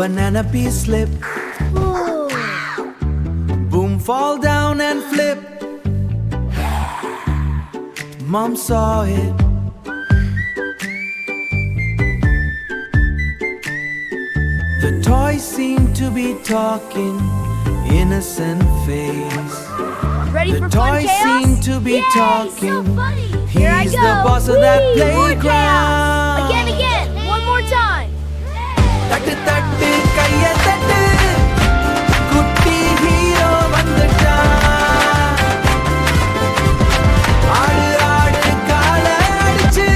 banana pea slip. Oh. Boom, fall down and flip. Mom saw it. The toys seemed to be talking, innocent face. Ready The for fun toys chaos? seem to be Yay, talking. So funny. Here I He's go. the boss of that Whee! More chaos. playground. Again. One more time. தட்டு தட்டு கைய தட்டு, குட்டி hero வந்துட்டான். ஆடு ஆடு கால அடிச்சு,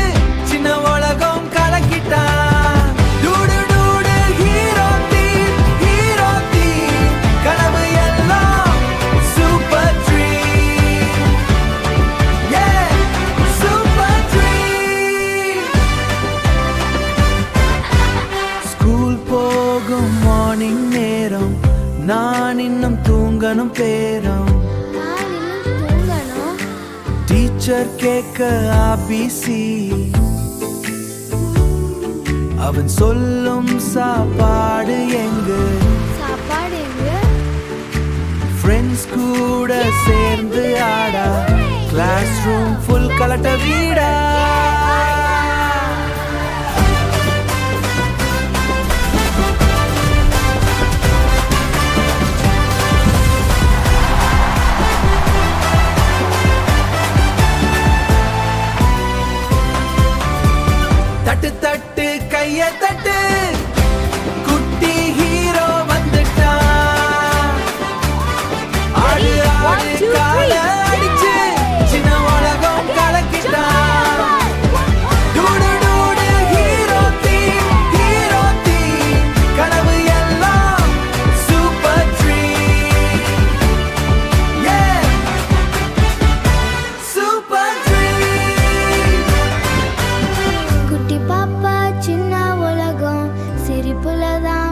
சின்ன உலகம் கலக்கிட்டான். டூடு டூடு ஹீரோ தீம், கனவு எல்லாம் super dream. Super dream. School போகும் மார்னிங் நேரம், நான் இன்னும் தூங்கணும் பேரம். நான் இன்னும் தூங்கணும். டீச்சர் கேட்க ஆபிசி, அவன் சொல்லும் சாப்பாடு எங்க? சாப்பாடு எங்க? ஃப்ரெண்ட்ஸ் கூட சேர்ந்து ஆடா, கிளாஸ் ரூம் ஃபுல் கலட்ட வீடா. தட்டு தட்டு கைய தட்டு, குட்டி ஹீரோ வந்துட்டான். ஆடு Ready? One, ஆடு two, கால three. அடிச்சு, சின்ன உலகம் கலக்கிட்டான். டூடு டூடு ஹீரோ தீம், கனவு எல்லாம் சூப்பர் ட்ரீம். Super dream. குட்டி பாப்பா சின்ன உலகம் சிரிப்புல தான்